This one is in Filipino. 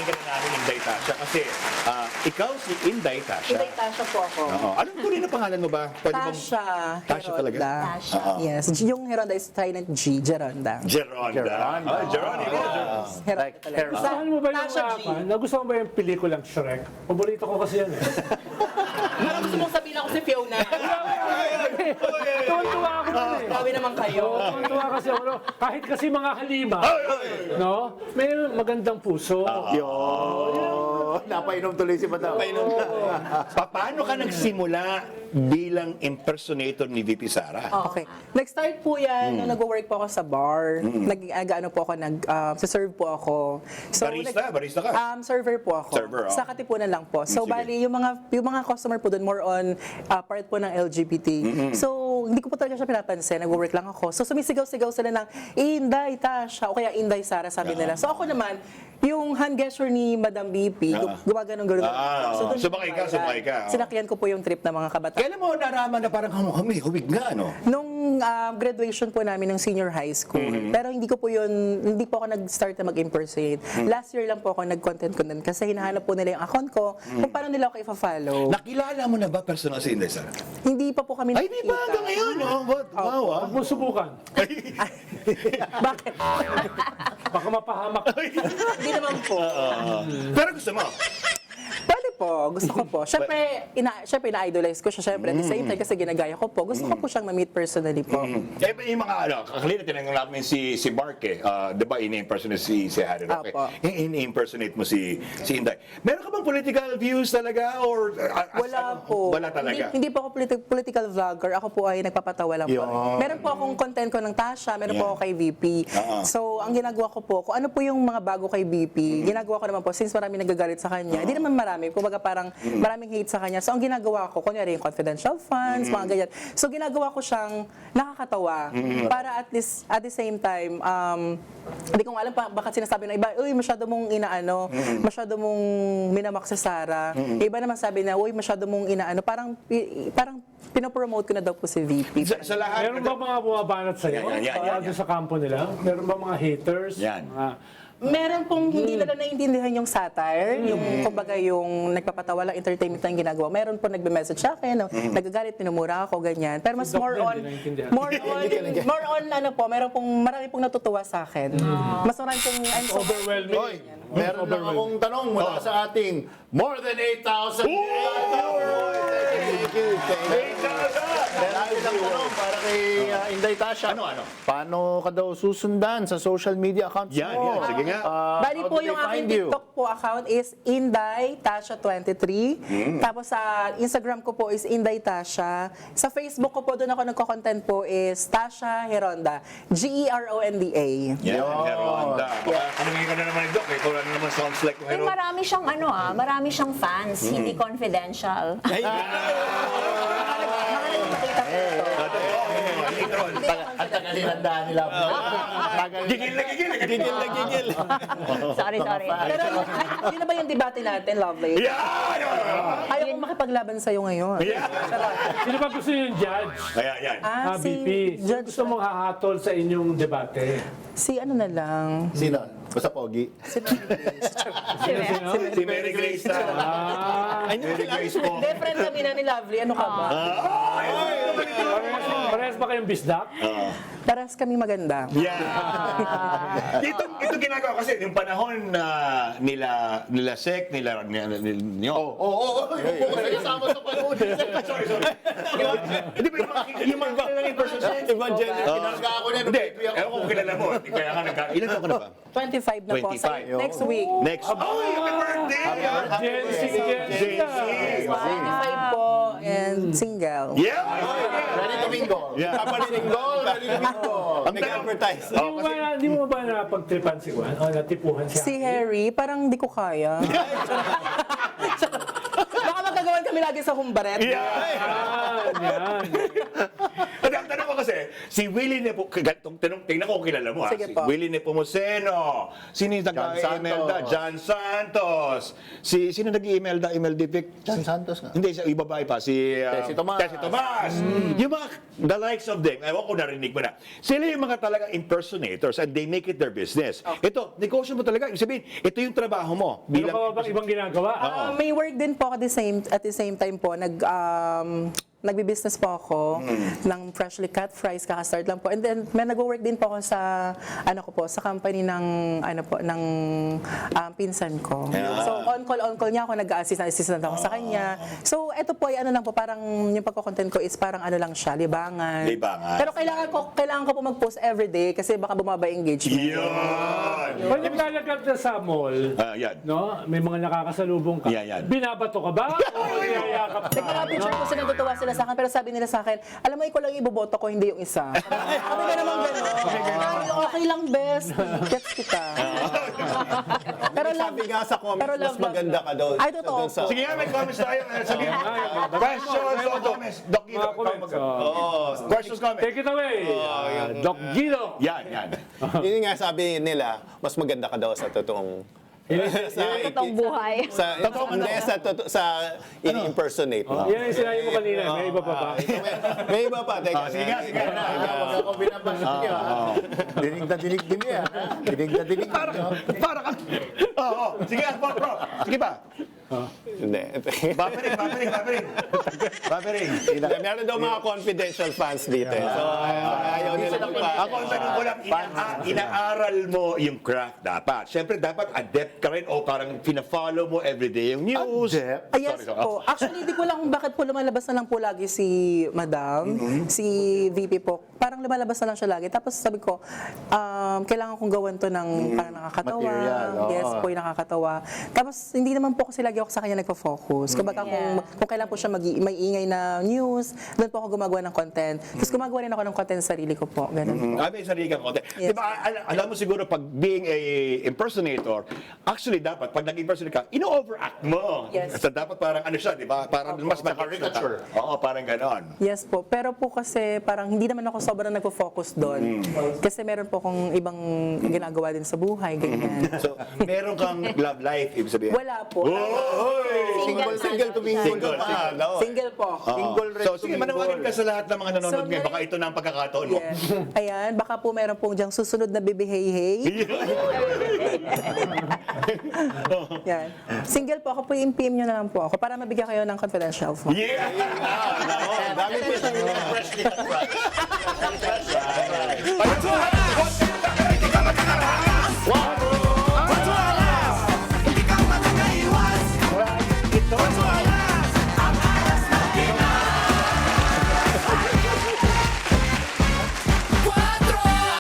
ka na namin, Inday Tasha, kasi ikaw si Inday Tasha. Inday Tasha po ako. Oo. Anong tuloy na pangalan mo ba? Pwede bang- Tasha. Tasha talaga? Heronda. Tasha. Yes. Yung Heronda is silent G. Geronda. Geronda. Geronimo. Heronda talaga. Gustuhan mo ba yung Tasha G. nagustuhan mo ba yung pelikulang Shrek? Paborito ko kasi yan eh. Ano gusto mong sabihin ako si Fiona? Tuwan-tuwa ako nun eh. Grabe naman kayo. Tuwan-tuwa kasi ako. No? Kahit kasi mga halima, no? May magandang puso. Napainom tuloy si Madam. Paano ka nagsimula bilang impersonator ni VP Sara? Okay. Nag-start po yan nung nag-work po ako sa bar. Nag-ano po ako, serve po ako. Barista ka? Server po ako. Server, oh. Sa Katipunan lang po. So, Sige. bali, yung mga customer po doon, more on part po ng LGBT. So, hindi ko po talaga siya pinapansin. Nag-work lang ako. So, sumisigaw-sigaw sila ng Inday Tasha o kaya Inday Sara, sabi nila. So, ako naman, yung hand gesture ni Madam BP, gumaganon-ganon. Ah, doon sumakay ka. Sinakyan ko po yung trip ng mga kabataan. Kailan mo naraman na parang kami, huwig nga, no? Nung graduation po namin ng senior high school. Pero hindi po ako nag-start na mag-impersonate. Last year lang po ako nag-content kasi hinahanap po nila yung account ko kung paano nila ako i-follow. Nakilala mo na ba personal si Inday Sara? Hindi pa po kami Ay, di ba? Hanggang ngayon, no? Wow, Huwag mo subukan. Bakit? Baka mapahamak. Hindi naman po. Pero gusto mo? Pwede po. Gusto ko po. Siyempre, ina-idolize ko siya. Siyempre, at the same time, kasi ginagaya ko po. Gusto ko po siyang ma-meet personally po. Eh, yung mga kanina tinanong namin si Mark eh. Di ba, ini-impersonate si Harry Roque? Apo. Ini-impersonate mo si Inday. Meron ka bang political views talaga? Or, Wala po. Wala talaga? Hindi po ako political vlogger. Ako po ay nagpapatawa lang po. Meron po akong content ko ng Tasha, meron po ako kay VP. So, ang ginagawa ko po, kung ano po yung mga bago kay VP, ginagawa ko naman po, since marami nagagalit sa kanya, hindi naman marami, kumbaga parang maraming hate sa kanya. So, ang ginagawa ko, kunyari yung confidential funds, mga ganyan. So, ginagawa ko siyang nakakatawa para at least, at the same time, hindi ko alam pa, bakit sinasabi ng iba, uy, masyado mong inaano, masyado mong minamak si Sara. Iba naman sabi na, uy, masyado mong inaano, parang pinopromote ko na daw po si VP. Sa lahat. Meron ba mga bumabanat sa'yo? Yan. Doon sa kampo nila? Meron ba mga haters? Yan. Meron pong hindi nila naiintindihan yung satire, yung kumbaga yung nagpapatawa lang entertainment na yung ginagawa. Meron po nagbe-message sa akin, no? Nagagalit, pinumura ako, ganyan. Pero mas Doc more din, on, hindi naiintindihan. more on ano po, marami pong natutuwa sa akin. Mas marami pong, I'm so Overwhelming. Hoy, meron lang akong tanong mula sa ating more than 8,000 Thank you. Meron isang tanong para kay Inday Tasha. Ano? Paano ka daw susundan sa social media accounts Yan. mo? Sige nga. Bali How po do yung they aking find you? TikTok po account is Inday Tasha 23. Tapos sa Instagram ko po is Inday Tasha. Sa Facebook ko po, doon ako nagko-content po is Tasha Heronda. Geronda. Yan, Heronda. Tanungin ka na naman ni Doc, eh, kung ano naman sounds like yung Eh, Heronda. marami siyang marami siyang fans, hindi confidential. Ang tagalinandaan nila. Gigil na gigil. Sorry. Pero yun na ba yung debate natin, Lovely? Yan! Ayaw kong makipaglaban sa'yo ngayon. Sino ba gusto yung judge? Yan. BP. Sino Judge, gusto mong hahatol sa inyong debate? si ano na lang. Sino? Basta pogi. Si Mary Grace na. Mary Grace po. Hindi, friend kami na ni Lovely. Ano ka ba? Parehas ba kayong bisdak? Paras kami maganda. Yeah. Ito ginagawa kasi yung panahon na nila Sek, nila nyo. Kasama sa panood. Sorry. Hindi ba yung mga kilalang impersonation? Evangelist. Pinarga ako niya. Hindi, ewan ko kung kilala mo. Kaya nga ilan taon ka na ba? 25 na po. 25. Next week. Next. Oh, happy birthday! Gen Z. 25 po and single. Yeah! Ready to mingle. Yeah. Mingle, ready to mingle. Nag-advertise. Di mo ba napagtripan si Juan? O natipuhan siya? Si Harry, parang di ko kaya. Baka magkagawan kami lagi sa humbaret. Yeah! Yan. At ang tanong ko kasi, si Willie tingnan ko kung kilala mo ha. Sige Si po. Willie Nepomuceno. Sino yung nag-Imelda? John Santos. Sino nag-Imelda? Imeldipic? John Santos nga. Hindi, yung babae pa. Si Tessie Tomas. Tessie Tomas. Yung mga, the likes of them, ewan ko narinig mo na. Sila yung mga talagang impersonators and they make it their business. Ito, negosyo mo talaga. Ibig sabihin, ito yung trabaho mo. Ano pa ba bang ibang ginagawa? May work din po ako at the same time po, nagbi-business po ako ng freshly cut fries, kaka-start lang po. And then may nag-work din po ako sa sa company ng pinsan ko. So on call niya ako, nag-assistant ako sa kanya. So ito po ay lang po, parang yung pagko-content ko is parang lang siya, libangan. Libangan. Pero kailangan ko po mag-post everyday kasi baka bumaba engagement. Yun! Pag naglalagab na sa mall, Yan. no, may mga nakakasalubong ka. Yan. Binabato ka ba? O niyayakap ka? Nagka-picture ko sila, natutuwa sila sa akin, pero sabi nila sa akin, alam mo, ikaw lang iboboto ko, hindi yung isa. Sabi ka naman gano'n. Okay lang, best. Gets kita. Pero Sabi nga sa comments, mas maganda ka daw. Ay, totoo doon sa- po. Sige nga, may comments tayo. Sige. Questions or comments? Doc Guido. Mga comments. Questions, comments. Take it away, Doc Guido. Yan. Yun nga sabi nila, mas maganda ka daw sa totoong... sa totoong buhay. Sa, hindi, sa in-impersonate mo. Yan yung sinabi mo kanina, may iba pa ba? May iba pa. Teka, Sige nga. Huwag ako binabasa niyo. Dinig na dinig din niya. Dinig na dinig din niyo. Para ka. Oo. Sige, bro. Sige pa. Hindi. Buffering. Meron daw mga confidential fans dito. So, ayaw nila magpa... Ako ang tanong ko lang, inaaral mo yung craft dapat. Siyempre, dapat adept ka rin o parang pina-follow mo everyday yung news. Adept? Yes po. Actually, hindi ko lang bakit po lumalabas na lang po lagi si Madam, si VP po. Parang lumalabas na lang siya lagi. Tapos sabi ko, kailangan kong gawan to ng parang nakakatawa. Material, oo. Yes po, yung nakakatawa. Tapos hindi naman po kasi lagi ako sa kanya nagpo-focus. Kumbaga kung kailan po siya may ingay na news, doon po ako gumagawa ng content. Tapos gumagawa rin ako ng content sa sarili ko po. Ganun. May sarili kang content. Yes. Diba, alam mo siguro pag being a impersonator, actually dapat pag nag-impersonate ka, ino-overact mo. Yes. So dapat parang siya, di ba? Parang mas caricature. Oo, parang ganon. Yes po. Pero po kasi parang hindi naman ako sobrang nagpo-focus doon. Kasi meron po akong ibang ginagawa din sa buhay. Ganyan. So, meron kang love life, ibig sabihin. Wala po. Single to mingle Single. pa. no? Single po. Single red So, to sige, mingle. manawagan ka sa lahat ng mga nanonood So, ngayon. Baka ito na ang pagkakataon mo. Yes. Ayan, baka po meron pong diyang susunod na Bebe Hey Hey. Yan. Single po ako po, i-PM nyo na lang po ako para mabigyan kayo ng confidential phone. Yeah! Dami pa sa Freshly cut. Fresh. Ayun po,